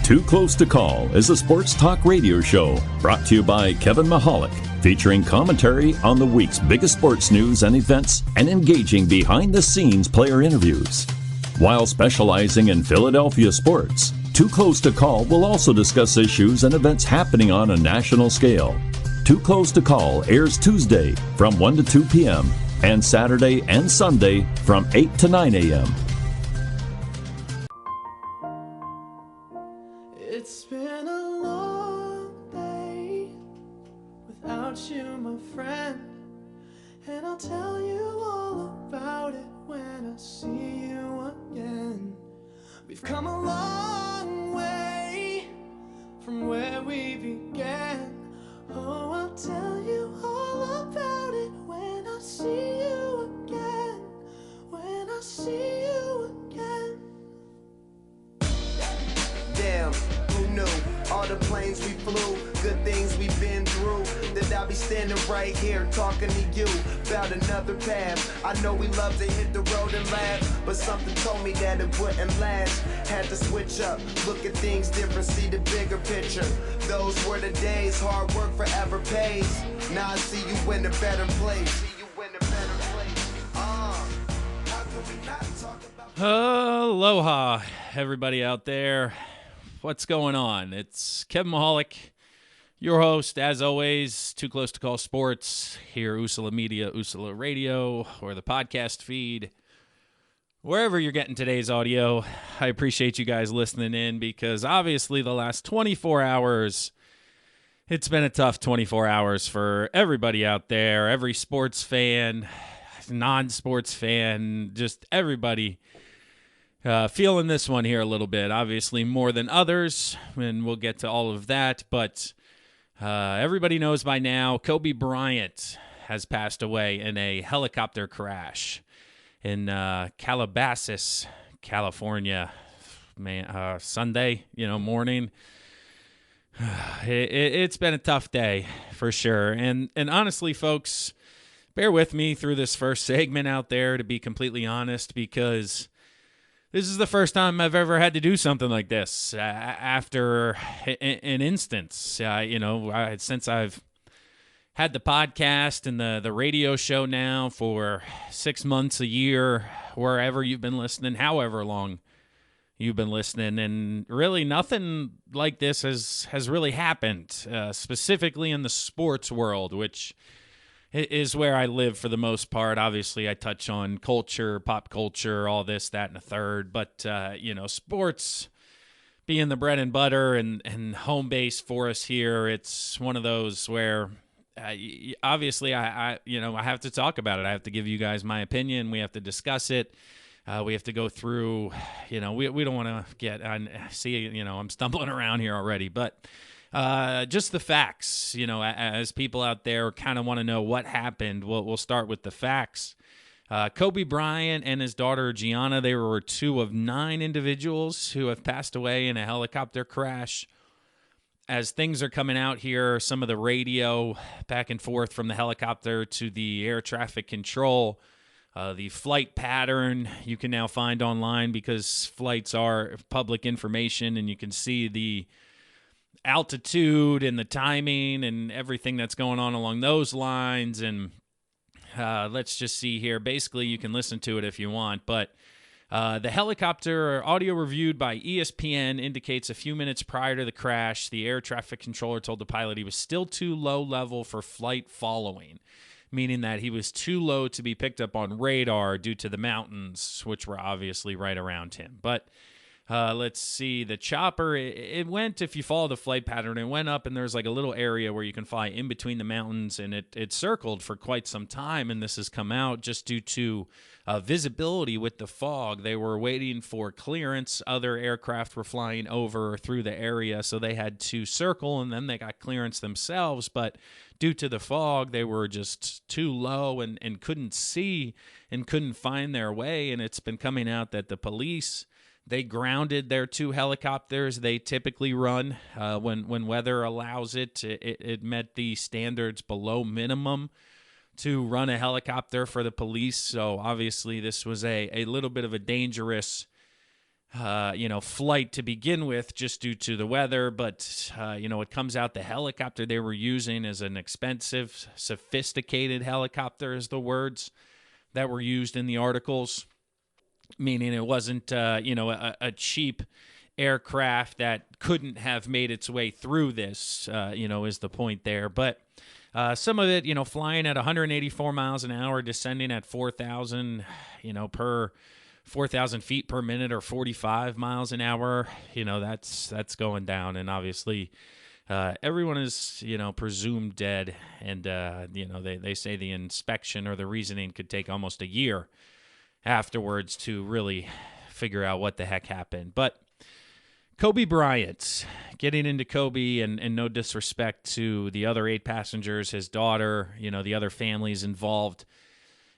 Too Close to Call is a sports talk radio show brought to you by Kevin Mahalik, featuring commentary on the week's biggest sports news and events and engaging behind-the-scenes player interviews. While specializing in Philadelphia sports, Too Close to Call will also discuss issues and events happening on a national scale. Too Close to Call airs Tuesday from 1 to 2 p.m. and Saturday and Sunday from 8 to 9 a.m. It's been a long day without you, my friend, and I'll tell you all about it when I see you again. We've come a long way from where we began. Oh, I'll tell you all about it when I see you again. When I see you again. Damn, who knew? All the planes we flew, good things we've been through, that I'll be standing right here talking to you about another path. I know we love to hit the road and laugh, but something told me that it wouldn't last. Had to switch up, look at things different, see the bigger picture. Those were the days, hard work forever pays. Now I see you in a better place. How can we not talk about... Aloha, everybody out there. What's going on? It's Kevin Mahalik, your host, as always, Too Close to Call Sports, here, Usala Media, Usala Radio, or the podcast feed. Wherever you're getting today's audio, I appreciate you guys listening in because obviously the last 24 hours, it's been a tough 24 hours for everybody out there, every sports fan, non-sports fan, just everybody. Feeling this one here a little bit, obviously more than others, and we'll get to all of that, but everybody knows by now Kobe Bryant has passed away in a helicopter crash in Calabasas, California, Sunday, morning. It's been a tough day for sure, and honestly, folks, bear with me through this first segment out there, to be completely honest, because this is the first time I've ever had to do something like this after an instance. Since I've had the podcast and the radio show now for 6 months, a year, wherever you've been listening, however long you've been listening, and really nothing like this has really happened, specifically in the sports world, which is where I live for the most part. Obviously, I touch on culture, pop culture, all this, that, and a third. But, sports being the bread and butter and home base for us here, it's one of those where, obviously, I have to talk about it. I have to give you guys my opinion. We have to discuss it. We have to go through, we don't want to get, I'm stumbling around here already, but just the facts, as people out there kind of want to know what happened. We'll start with the facts. Kobe Bryant and his daughter Gianna, they were 2 of 9 individuals who have passed away in a helicopter crash. As things are coming out here, some of the radio back and forth from the helicopter to the air traffic control, the flight pattern you can now find online because flights are public information, and you can see the altitude and the timing and everything that's going on along those lines. And let's just see here. Basically, you can listen to it if you want, but the helicopter audio reviewed by ESPN indicates a few minutes prior to the crash, the air traffic controller told the pilot he was still too low level for flight following, meaning that he was too low to be picked up on radar due to the mountains, which were obviously right around him. But let's see, the chopper, it went, if you follow the flight pattern, it went up, and there's like a little area where you can fly in between the mountains, and it circled for quite some time, and this has come out just due to visibility with the fog. They were waiting for clearance. Other aircraft were flying over through the area, so they had to circle, and then they got clearance themselves, but due to the fog, they were just too low and couldn't see and couldn't find their way, and it's been coming out that the police, they grounded their 2 helicopters. They typically run when weather allows it. It met the standards below minimum to run a helicopter for the police. So obviously this was a little bit of a dangerous flight to begin with just due to the weather. But, it comes out the helicopter they were using is an expensive, sophisticated helicopter is the words that were used in the articles, meaning it wasn't, a cheap aircraft that couldn't have made its way through this, is the point there. But some of it, flying at 184 miles an hour, descending at 4,000, per 4,000 feet per minute or 45 miles an hour, that's going down. And obviously, everyone is, presumed dead. And, they say the inspection or the reasoning could take almost a year afterwards to really figure out what the heck happened. But Kobe Bryant, getting into Kobe, and no disrespect to the other 8 passengers, his daughter, the other families involved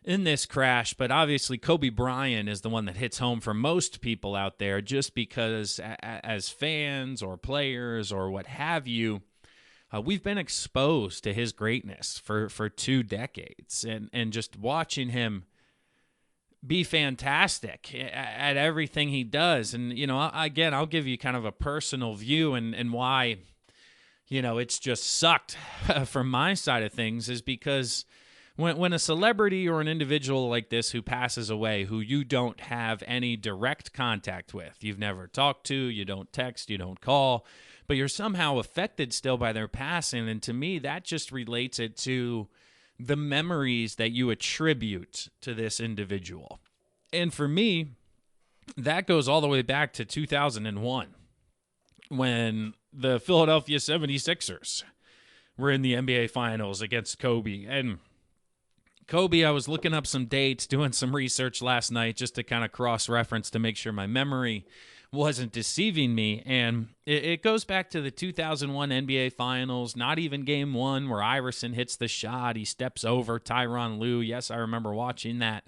in this crash, but obviously Kobe Bryant is the one that hits home for most people out there, just because as fans or players or what have you, we've been exposed to his greatness for 2 decades, and just watching him be fantastic at everything he does. And, again, I'll give you kind of a personal view and why, it's just sucked from my side of things is because when a celebrity or an individual like this who passes away, who you don't have any direct contact with, you've never talked to, you don't text, you don't call, but you're somehow affected still by their passing. And to me, that just relates it to the memories that you attribute to this individual. And for me, that goes all the way back to 2001 when the Philadelphia 76ers were in the NBA Finals against Kobe. And Kobe, I was looking up some dates, doing some research last night just to kind of cross-reference to make sure my memory wasn't deceiving me. And it goes back to the 2001 NBA Finals, not even Game 1 where Iverson hits the shot. He steps over Tyronn Lue. Yes, I remember watching that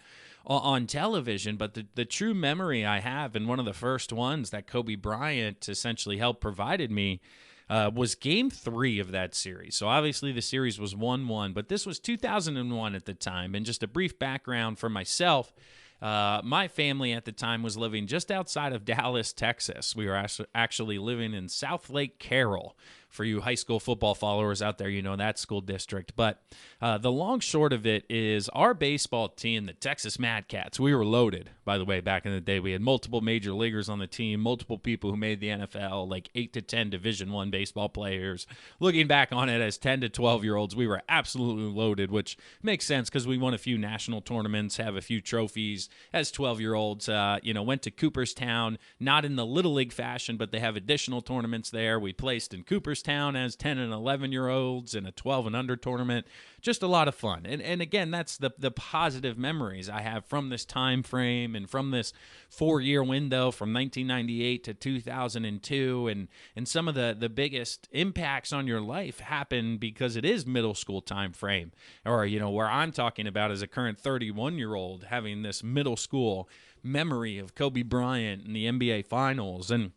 on television, but the true memory I have, and one of the first ones that Kobe Bryant essentially helped provided me, was Game 3 of that series. So obviously the series was 1-1, but this was 2001 at the time. And just a brief background for myself, my family at the time was living just outside of Dallas, Texas. We were actually living in South Lake Carroll. For you high school football followers out there, you know that school district. But the long short of it is our baseball team, the Texas Mad Cats, we were loaded, by the way, back in the day. We had multiple major leaguers on the team, multiple people who made the NFL, like 8 to 10 Division I baseball players. Looking back on it as 10 to 12-year-olds, we were absolutely loaded, which makes sense because we won a few national tournaments, have a few trophies. As 12-year-olds, went to Cooperstown, not in the Little League fashion, but they have additional tournaments there. We placed in Cooperstown as 10 and 11-year-olds in a 12 and under tournament. Just a lot of fun. And again, that's the positive memories I have from this time frame and from this 4-year window from 1998 to 2002. And some of the biggest impacts on your life happen because it is middle school time frame. Or, where I'm talking about as a current 31-year-old having this middle school memory of Kobe Bryant and the NBA Finals. And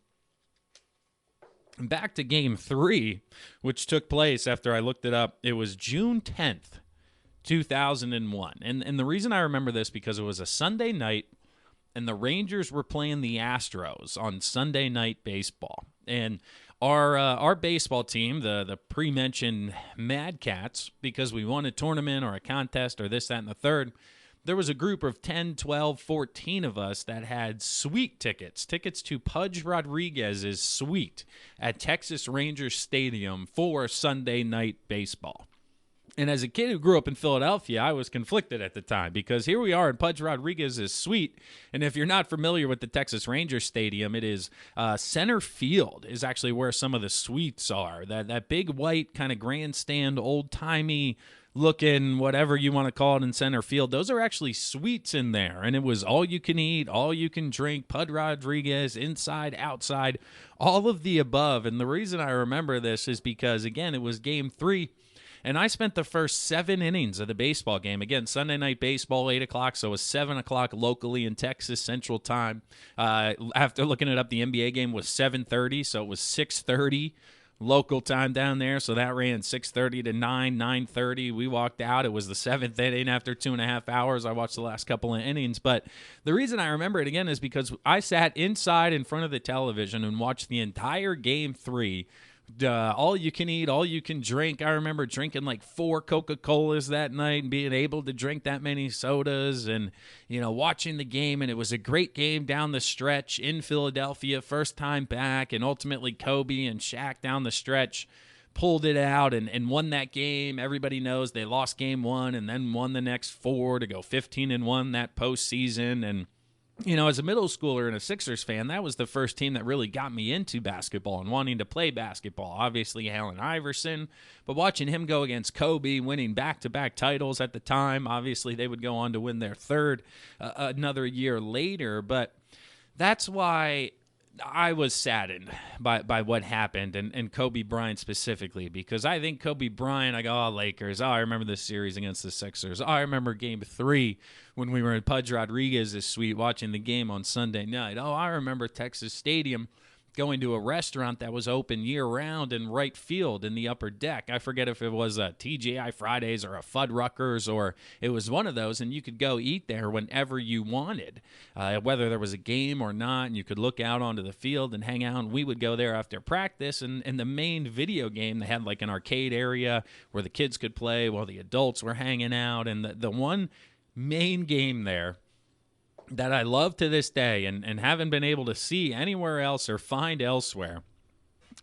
back to Game 3, which took place after I looked it up, it was June 10th, 2001. And the reason I remember this because it was a Sunday night, and the Rangers were playing the Astros on Sunday Night Baseball. And our baseball team, the pre-mentioned Mad Cats, because we won a tournament or a contest or this, that, and the third, there was a group of 10, 12, 14 of us that had suite tickets to Pudge Rodriguez's suite at Texas Rangers Stadium for Sunday Night Baseball. And as a kid who grew up in Philadelphia, I was conflicted at the time because here we are in Pudge Rodriguez's suite. And if you're not familiar with the Texas Rangers Stadium, it is center field is actually where some of the suites are. That big white kind of grandstand, old-timey looking, whatever you want to call it, in center field. Those are actually suites in there. And it was all you can eat, all you can drink, Pudge Rodriguez, inside, outside, all of the above. And the reason I remember this is because, again, it was Game 3. And I spent the first 7 innings of the baseball game. Again, Sunday Night Baseball, 8 o'clock, so it was 7 o'clock locally in Texas Central Time. After looking it up, the NBA game was 7:30, so it was 6:30 local time down there, so that ran 6:30 to 9:30. We walked out. It was the 7th inning after 2.5 hours. I watched the last couple of innings, but the reason I remember it again is because I sat inside in front of the television and watched the entire Game 3. All you can eat, all you can drink. I remember drinking like 4 Coca-Colas that night and being able to drink that many sodas and, watching the game. And it was a great game down the stretch in Philadelphia, first time back. And ultimately Kobe and Shaq down the stretch pulled it out and won that game. Everybody knows they lost game 1 and then won the next 4 to go 15-1 that postseason. And as a middle schooler and a Sixers fan, that was the first team that really got me into basketball and wanting to play basketball. Obviously, Allen Iverson, but watching him go against Kobe, winning back-to-back titles at the time. Obviously, they would go on to win their third another year later, but that's why I was saddened by what happened and Kobe Bryant specifically, because I think Kobe Bryant, I go, Lakers. I remember this series against the Sixers. I remember Game 3 when we were in Pudge Rodriguez's suite watching the game on Sunday night. I remember Texas Stadium going to a restaurant that was open year-round in right field in the upper deck. I forget if it was a TGI Fridays or a Fuddruckers, or it was one of those, and you could go eat there whenever you wanted, whether there was a game or not, and you could look out onto the field and hang out, and we would go there after practice, and the main video game, they had like an arcade area where the kids could play while the adults were hanging out, and the one main game there that I love to this day and haven't been able to see anywhere else or find elsewhere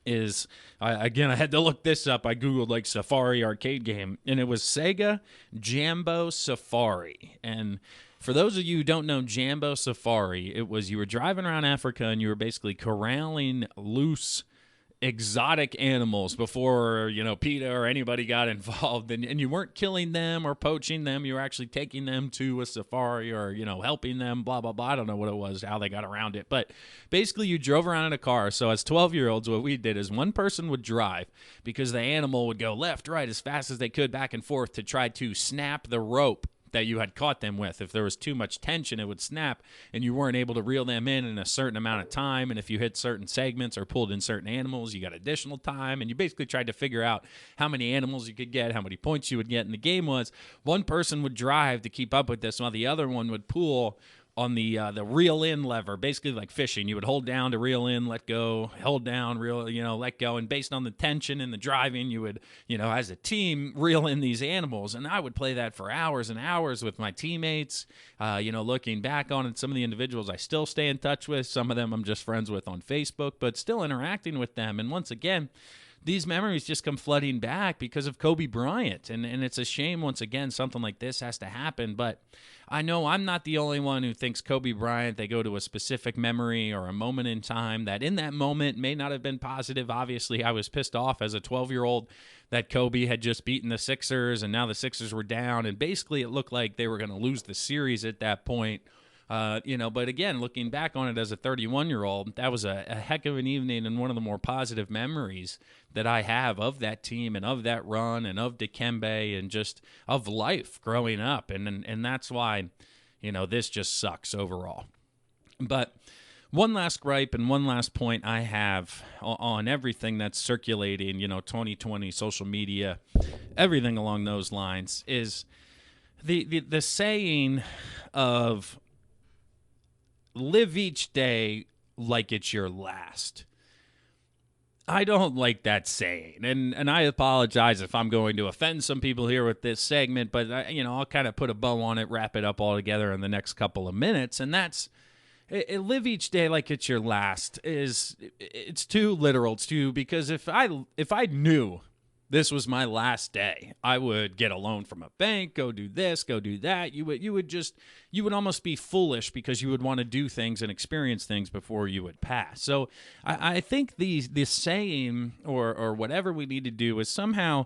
is, I had to look this up. I Googled like Safari arcade game, and it was Sega Jambo Safari. And for those of you who don't know Jambo Safari, it was you were driving around Africa and you were basically corralling loose exotic animals before, PETA or anybody got involved, and you weren't killing them or poaching them. You were actually taking them to a safari or, helping them, blah, blah, blah. I don't know what it was, how they got around it, but basically you drove around in a car. So as 12-year-olds, what we did is one person would drive because the animal would go left, right, as fast as they could, back and forth to try to snap the rope that you had caught them with. If there was too much tension, it would snap, and you weren't able to reel them in a certain amount of time. And if you hit certain segments or pulled in certain animals, you got additional time. And you basically tried to figure out how many animals you could get, how many points you would get. And the game was one person would drive to keep up with this, while the other one would pull on the reel in lever, basically like fishing. You would hold down to reel in, let go, hold down, reel, let go. And based on the tension and the driving, you would, as a team, reel in these animals. And I would play that for hours and hours with my teammates. Looking back on it, some of the individuals I still stay in touch with. Some of them I'm just friends with on Facebook, but still interacting with them. And once again, these memories just come flooding back because of Kobe Bryant. And it's a shame, once again, something like this has to happen. But I know I'm not the only one who thinks Kobe Bryant, they go to a specific memory or a moment in time that in that moment may not have been positive. Obviously, I was pissed off as a 12-year-old that Kobe had just beaten the Sixers, and now the Sixers were down. And basically, it looked like they were going to lose the series at that point. But again, looking back on it as a 31-year-old, that was a heck of an evening and one of the more positive memories that I have of that team and of that run and of Dikembe and just of life growing up. And that's why, this just sucks overall. But one last gripe and one last point I have on everything that's circulating, 2020, social media, everything along those lines is the saying of live each day like it's your last. I don't like that saying, and I apologize if I'm going to offend some people here with this segment, but I'll kind of put a bow on it, wrap it up all together in the next couple of minutes, and that's live each day like it's your last. It's too literal. It's too, because if I knew this was my last day, I would get a loan from a bank, go do this, go do that. You would almost be foolish because you would want to do things and experience things before you would pass. So I think this saying or whatever we need to do is somehow,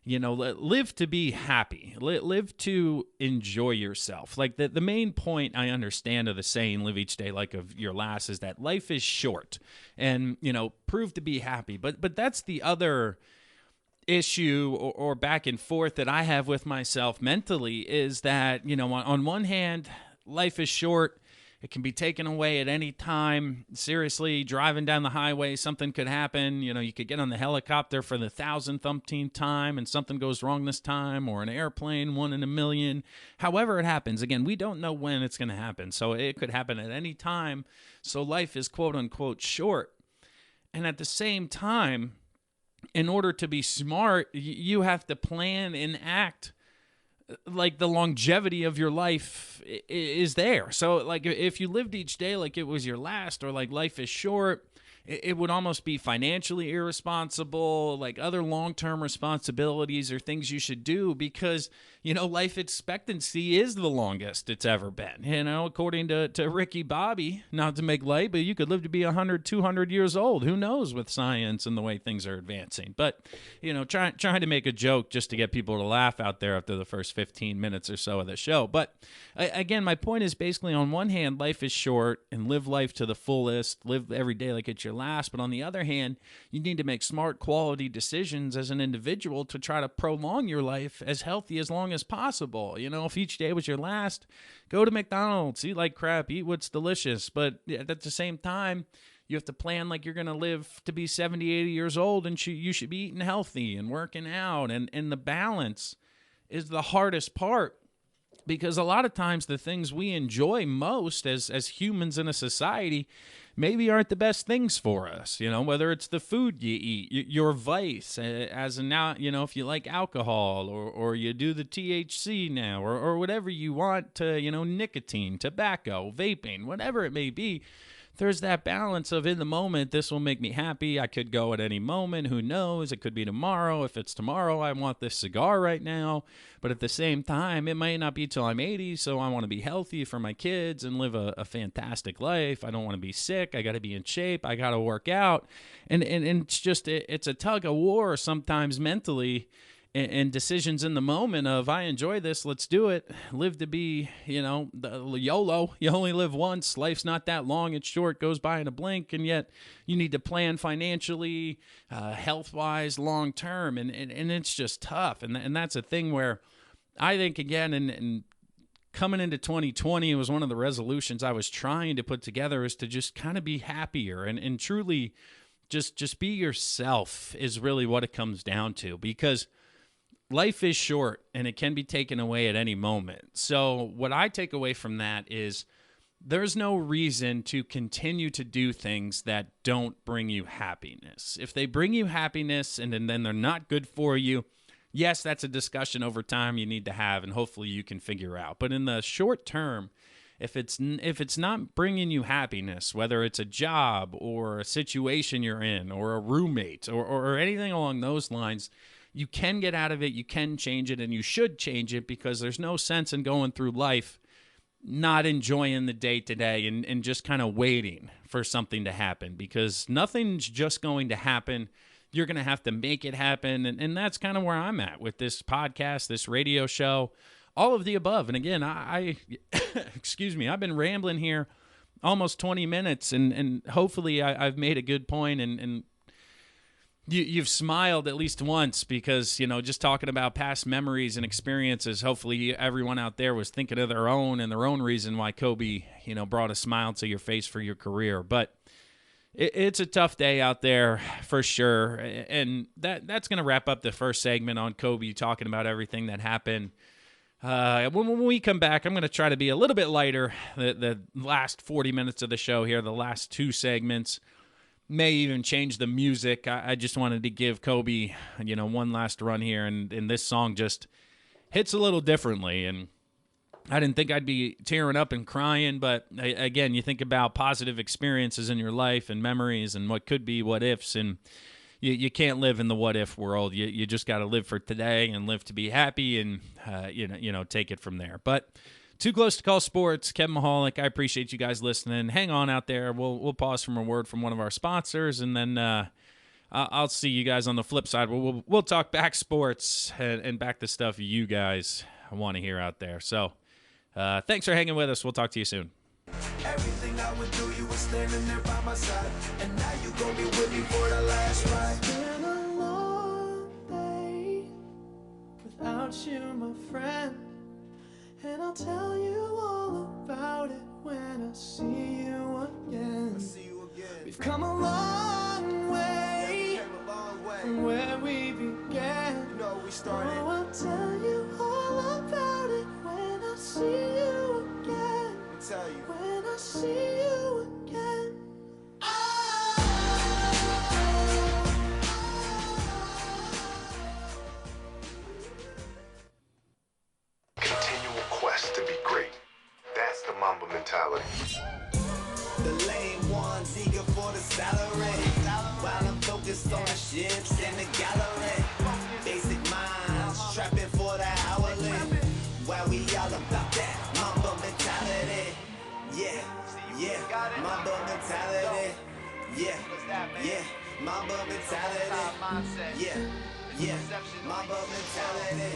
live to be happy, live to enjoy yourself. Like the main point I understand of the saying, live each day like of your last, is that life is short and, prove to be happy. But that's the other issue or back and forth that I have with myself mentally, is that, on one hand, life is short It can be taken away at any time. Seriously, driving down the highway, something could happen. You could get on the helicopter for the 1,000th time and something goes wrong this time, or an airplane, 1 in a million. However it happens, again, we don't know when it's going to happen. So it could happen at any time. So life is quote unquote short. And at the same time, in order to be smart, you have to plan and act like the longevity of your life is there. So like if you lived each day like it was your last, or like life is short, it would almost be financially irresponsible, like other long-term responsibilities or things you should do, because, life expectancy is the longest it's ever been. According to Ricky Bobby, not to make light, but you could live to be 100, 200 years old. Who knows with science and the way things are advancing. But, trying to make a joke just to get people to laugh out there after the first 15 minutes or so of the show. But again, my point is basically, on one hand, life is short and live life to the fullest, live every day like it's your last. But on the other hand, you need to make smart, quality decisions as an individual to try to prolong your life as healthy as long as possible. If each day was your last, go to McDonald's, eat like crap, eat what's delicious. But at the same time, you have to plan like you're going to live to be 70, 80 years old, and you should be eating healthy and working out. And the balance is the hardest part. Because a lot of times the things we enjoy most as humans in a society maybe aren't the best things for us, whether it's the food you eat, your vice, as in now, if you like alcohol, or you do the THC now, or whatever you want to, nicotine, tobacco, vaping, whatever it may be. There's that balance of, in the moment, this will make me happy. I could go at any moment. Who knows? It could be tomorrow. If it's tomorrow, I want this cigar right now. But at the same time, it might not be till I'm 80, so I want to be healthy for my kids and live a fantastic life. I don't want to be sick. I got to be in shape. I got to work out. And it's just, it's a tug of war sometimes mentally, and decisions in the moment of, I enjoy this, let's do it. Live to be, the YOLO. You only live once. Life's not that long. It's short, goes by in a blink, and yet you need to plan financially, health-wise, long-term, and it's just tough. And that's a thing where I think, again, and coming into 2020, it was one of the resolutions I was trying to put together, is to just kind of be happier and truly just be yourself is really what it comes down to, because life is short and it can be taken away at any moment. So what I take away from that is there's no reason to continue to do things that don't bring you happiness. If they bring you happiness and then they're not good for you, yes, that's a discussion over time you need to have, and hopefully you can figure out. But in the short term, if it's not bringing you happiness, whether it's a job or a situation you're in or a roommate or anything along those lines, you can get out of it, you can change it, and you should change it, because there's no sense in going through life not enjoying the day-to-day and just kind of waiting for something to happen, because nothing's just going to happen. You're going to have to make it happen, and that's kind of where I'm at with this podcast, this radio show, all of the above. And again, I excuse me, I've been rambling here almost 20 minutes, and hopefully I've made a good point, and you've smiled at least once, because, just talking about past memories and experiences, hopefully everyone out there was thinking of their own and their own reason why Kobe, brought a smile to your face for your career. But it's a tough day out there for sure. And that's going to wrap up the first segment on Kobe, talking about everything that happened. When we come back, I'm going to try to be a little bit lighter. The last 40 minutes of the show here, the last two segments, may even change the music. I just wanted to give Kobe, one last run here, and this song just hits a little differently. And I didn't think I'd be tearing up and crying, but again, you think about positive experiences in your life and memories and what could be what ifs, and you can't live in the what if world. You just got to live for today and live to be happy, and take it from there. But Too Close to Call Sports, Kevin Mahalik. I appreciate you guys listening. Hang on out there. We'll pause from a word from one of our sponsors, and then I'll see you guys on the flip side. We'll talk back sports and back the stuff you guys want to hear out there. So thanks for hanging with us. We'll talk to you soon. Everything I would do, you were standing there by my side, and now you gon' be with me for the last ride. It's been a long day without you, my friend, and I'll tell you all about it when I see you again. We've come a long way from where we began. We started. Oh, I'll tell you all about it when I see you again. Tell you. When I see you again. Continual quest to be great. That's the Mamba mentality. The lame ones eager for the salary, while I'm focused on the ships in the gallery. Basic minds trapping for the hourly, while we all about that Mamba mentality. Yeah, Mamba mentality. Yeah, Mamba mentality. Yeah, Mamba mentality.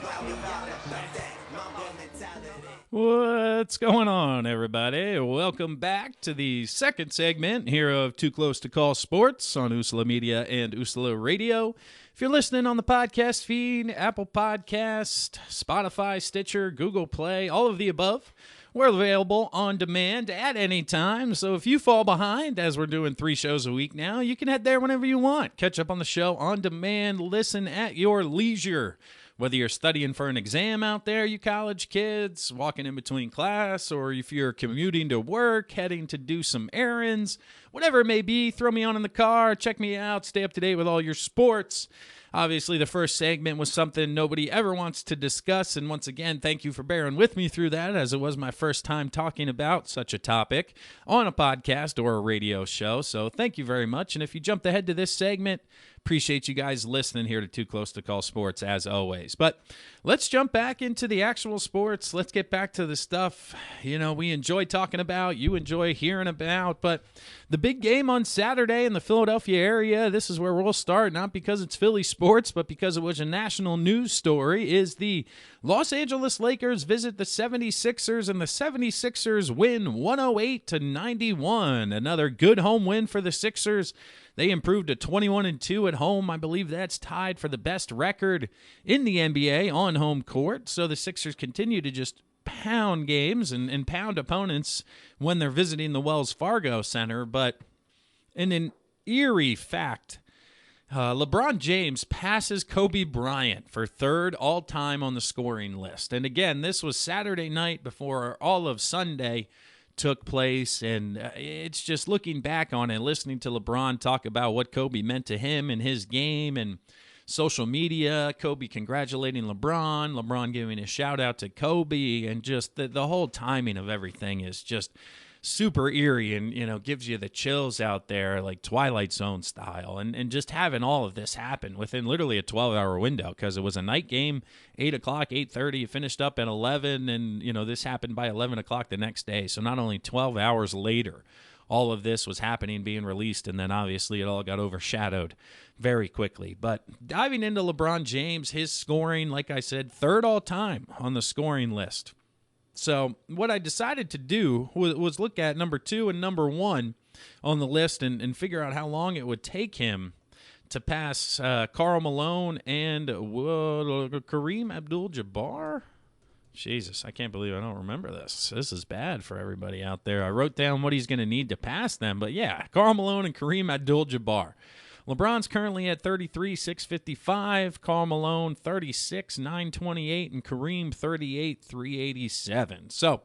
While we all about that Mamba mentality. What's going on, everybody? Welcome back to the second segment here of Too Close to Call Sports on Usala Media and Usala Radio. If you're listening on the podcast feed, Apple Podcast, Spotify, Stitcher, Google Play, all of the above, we're available on demand at any time. So if you fall behind, as we're doing 3 shows a week now, you can head there whenever you want. Catch up on the show on demand. Listen at your leisure. Whether you're studying for an exam out there, you college kids, walking in between class, or if you're commuting to work, heading to do some errands, whatever it may be, throw me on in the car, check me out, stay up to date with all your sports. Obviously, the first segment was something nobody ever wants to discuss, and once again, thank you for bearing with me through that, as it was my first time talking about such a topic on a podcast or a radio show, so thank you very much. And if you jumped ahead to this segment, appreciate you guys listening here to Too Close to Call Sports, as always. But let's jump back into the actual sports. Let's get back to the stuff, we enjoy talking about, you enjoy hearing about. But the big game on Saturday in the Philadelphia area, this is where we'll start, not because it's Philly sports, but because it was a national news story, is the Los Angeles Lakers visit the 76ers, and the 76ers win 108-91. Another good home win for the Sixers. They improved to 21-2 at home. I believe that's tied for the best record in the NBA on home court. So the Sixers continue to just pound games and pound opponents when they're visiting the Wells Fargo Center. But in an eerie fact, LeBron James passes Kobe Bryant for third all-time on the scoring list. And again, this was Saturday night before all of Sunday took place, and it's just looking back on it, listening to LeBron talk about what Kobe meant to him and his game, and social media, Kobe congratulating LeBron giving a shout out to Kobe, and just the whole timing of everything is just super eerie and, gives you the chills out there, like Twilight Zone style. And just having all of this happen within literally a 12-hour window, because it was a night game, 8 o'clock, 8:30, it finished up at 11, and, this happened by 11 o'clock the next day. So not only 12 hours later, all of this was happening, being released, and then obviously it all got overshadowed very quickly. But diving into LeBron James, his scoring, like I said, third all-time on the scoring list. So what I decided to do was look at number 2 and number 1 on the list and figure out how long it would take him to pass Karl Malone and Kareem Abdul-Jabbar. Jesus, I can't believe I don't remember this. This is bad for everybody out there. I wrote down what he's going to need to pass them, but yeah, Karl Malone and Kareem Abdul-Jabbar. LeBron's currently at 33, 655. Karl Malone, 36, 928. And Kareem, 38, 387. So,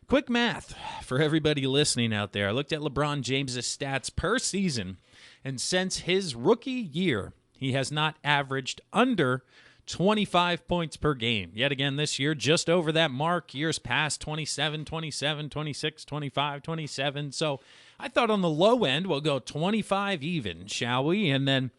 quick math for everybody listening out there. I looked at LeBron James' stats per season, and since his rookie year, he has not averaged under 25 points per game. Yet again this year, just over that mark. Years past, 27, 27, 26, 25, 27. So I thought on the low end, we'll go 25 even, shall we? And then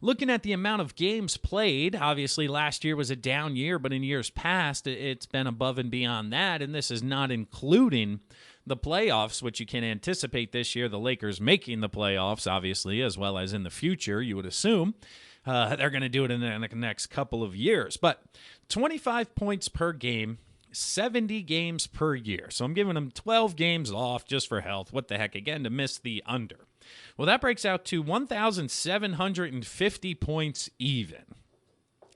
looking at the amount of games played, obviously last year was a down year, but in years past, it's been above and beyond that. And this is not including the playoffs, which you can anticipate this year, the Lakers making the playoffs, obviously, as well as in the future, you would assume. They're going to do it in the next couple of years. But 25 points per game, 70 games per year. So I'm giving them 12 games off just for health. What the heck? Again, to miss the under. Well, that breaks out to 1,750 points even.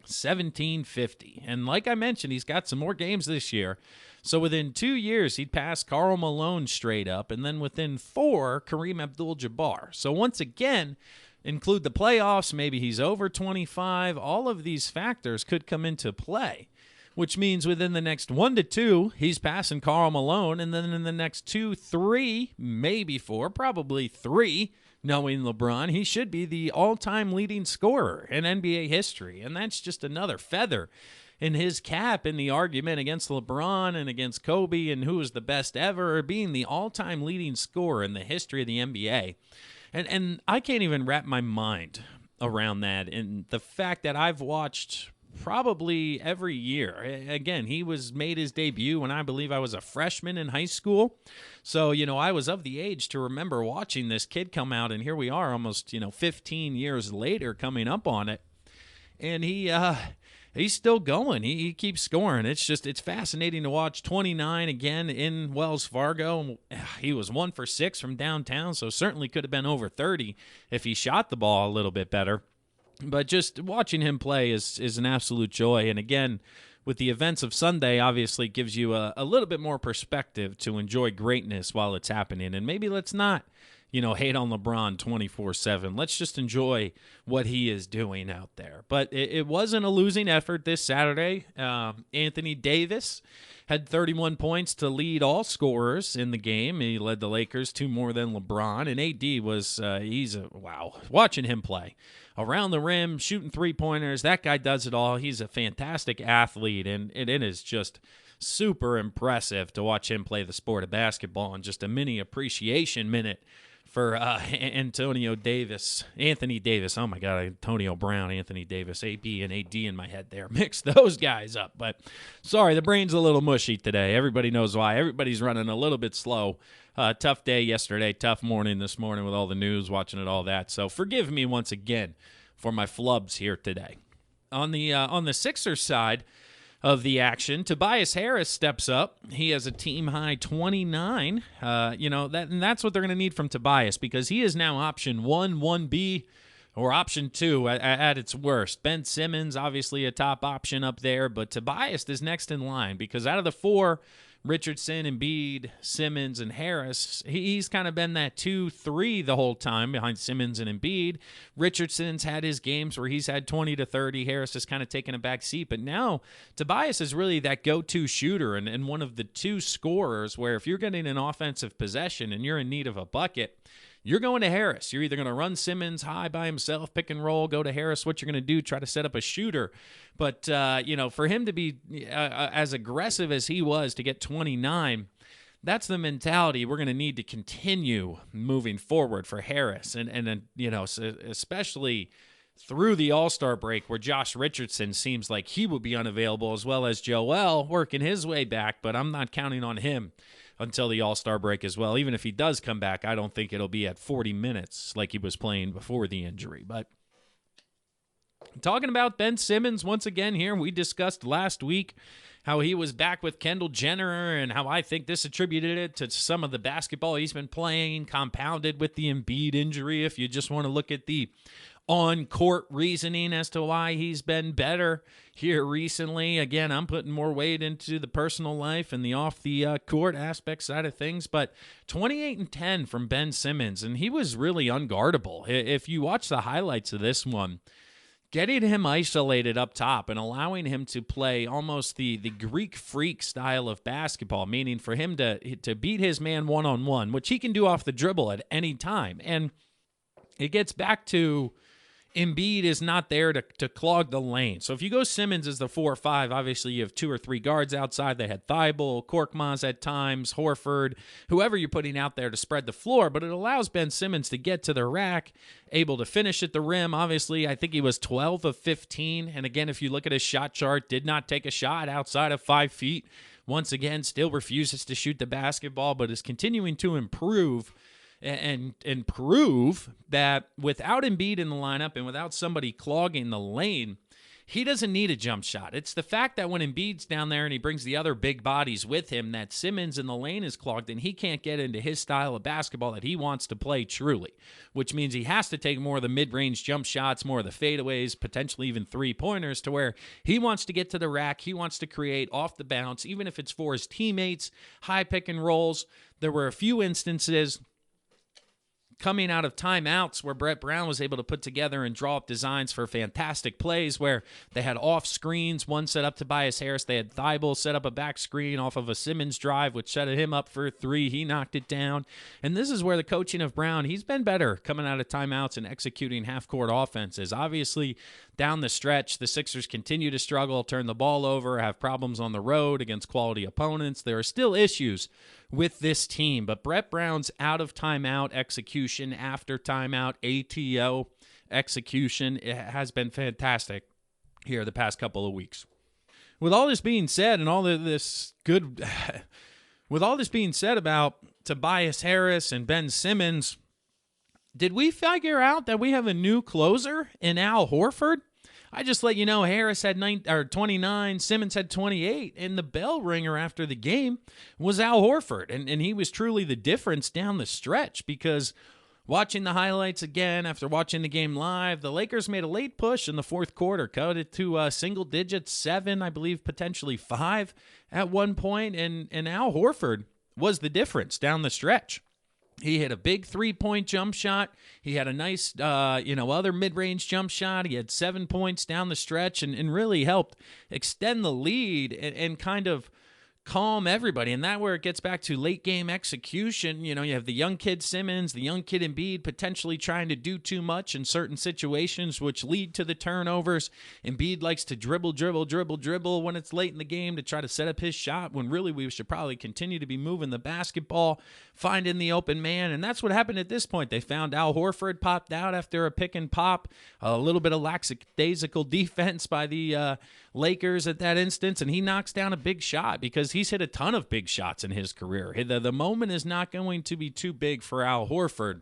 1,750. And like I mentioned, he's got some more games this year So within 2 years, he'd pass Karl Malone straight up, and then within 4, Kareem Abdul-Jabbar. So once again, include the playoffs, maybe he's over 25. All of these factors could come into play, which means within the next 1 to 2, he's passing Karl Malone, and then in the next 2, 3, maybe 4, probably 3, knowing LeBron, he should be the all-time leading scorer in NBA history, and that's just another feather in his cap in the argument against LeBron and against Kobe and who was the best ever, being the all-time leading scorer in the history of the NBA. And I can't even wrap my mind around that, and the fact that I've watched probably every year. Again, he made his debut when I believe I was a freshman in high school. So, I was of the age to remember watching this kid come out, and here we are almost, 15 years later coming up on it. And he's still going. He keeps scoring. It's fascinating to watch. 29 again in Wells Fargo. He was 1 for 6 from downtown, so certainly could have been over 30 if he shot the ball a little bit better. But just watching him play is an absolute joy. And again, with the events of Sunday, obviously gives you a little bit more perspective to enjoy greatness while it's happening. And maybe let's not, hate on LeBron 24/7. Let's just enjoy what he is doing out there. But it wasn't a losing effort this Saturday. Anthony Davis had 31 points to lead all scorers in the game. He led the Lakers 2 more than LeBron. And AD was, wow, watching him play. Around the rim, shooting three-pointers. That guy does it all. He's a fantastic athlete, and it is just super impressive to watch him play the sport of basketball, and just a mini appreciation minute for Anthony Davis. Oh, my God, Antonio Brown, Anthony Davis, AB and AD in my head there. Mix those guys up. But sorry, the brain's a little mushy today. Everybody knows why. Everybody's running a little bit slow. Tough day yesterday, tough morning this morning with all the news, watching it, all that. So forgive me once again for my flubs here today. On the Sixers side of the action, Tobias Harris steps up. He has a team-high 29. And that's what they're going to need from Tobias, because he is now option 1, 1B, or option 2 at its worst. Ben Simmons, obviously a top option up there, but Tobias is next in line, because out of the 4, Richardson, Embiid, Simmons, and Harris, he's kind of been that 2-3 the whole time behind Simmons and Embiid. Richardson's had his games where he's had 20 to 30. Harris has kind of taken a back seat. But now Tobias is really that go-to shooter and one of the 2 scorers where if you're getting an offensive possession and you're in need of a bucket, you're going to Harris. You're either going to run Simmons high by himself, pick and roll, go to Harris. What you're going to do, try to set up a shooter. But, for him to be as aggressive as he was to get 29, that's the mentality we're going to need to continue moving forward for Harris. And especially through the All-Star break where Josh Richardson seems like he will be unavailable, as well as Joel working his way back. But I'm not counting on him until the All-Star break as well. Even if he does come back, I don't think it'll be at 40 minutes like he was playing before the injury. But talking about Ben Simmons once again here, we discussed last week how he was back with Kendall Jenner and how I think this attributed it to some of the basketball he's been playing, compounded with the Embiid injury, if you just want to look at the on-court reasoning as to why he's been better here recently. Again, I'm putting more weight into the personal life and the off-the-court aspect side of things, but 28-10 from Ben Simmons, and he was really unguardable. If you watch the highlights of this one, getting him isolated up top and allowing him to play almost the Greek freak style of basketball, meaning for him to beat his man one-on-one, which he can do off the dribble at any time. And it gets back to Embiid is not there to clog the lane. So if you go Simmons as the 4 or 5, obviously you have 2 or 3 guards outside. They had Thibault, Korkmaz at times, Horford, whoever you're putting out there to spread the floor. But it allows Ben Simmons to get to the rack, able to finish at the rim. Obviously, I think he was 12 of 15. And again, if you look at his shot chart, did not take a shot outside of 5 feet. Once again, still refuses to shoot the basketball, but is continuing to improve and prove that without Embiid in the lineup and without somebody clogging the lane, He doesn't need a jump shot. It's the fact that when Embiid's down there and he brings the other big bodies with him, that Simmons in the lane is clogged and he can't get into his style of basketball that he wants to play truly, which means he has to take more of the mid-range jump shots, more of the fadeaways, potentially even three-pointers, to where he wants to get to the rack, he wants to create off the bounce, even if it's for his teammates, high pick and rolls. There were a few instances coming out of timeouts where Brett Brown was able to put together and draw up designs for fantastic plays where they had off screens, one set up Tobias Harris. They had Thibault set up a back screen off of a Simmons drive, which set him up for a three. He knocked it down. And this is where the coaching of Brown, he's been better coming out of timeouts and executing half-court offenses. Obviously, down the stretch, the Sixers continue to struggle, turn the ball over, have problems on the road against quality opponents. There are still issues with this team, but Brett Brown's out of timeout execution, after timeout ATO execution, it has been fantastic here the past couple of weeks. With all this being said, and with all this being said about Tobias Harris and Ben Simmons, did we figure out that we have a new closer in Al Horford? I just let you know Harris had 29, Simmons had 28, and the bell ringer after the game was Al Horford, and he was truly the difference down the stretch, because watching the highlights again after watching the game live, the Lakers made a late push in the fourth quarter, cut it to single digits, 7, I believe, potentially 5 at one point, and Al Horford was the difference down the stretch. He hit a big three-point jump shot. He had a nice, other mid-range jump shot. He had 7 points down the stretch and really helped extend the lead and kind of calm everybody. And that's where it gets back to late-game execution. You know, you have the young kid Simmons, the young kid Embiid potentially trying to do too much in certain situations, which lead to the turnovers. Embiid likes to dribble when it's late in the game to try to set up his shot, when really we should probably continue to be moving the basketball, finding the open man. And that's what happened at this point. They found Al Horford popped out after a pick and pop, a little bit of lackadaisical defense by the Lakers at that instance, and he knocks down a big shot, because he's hit a ton of big shots in his career. The moment is not going to be too big for Al Horford,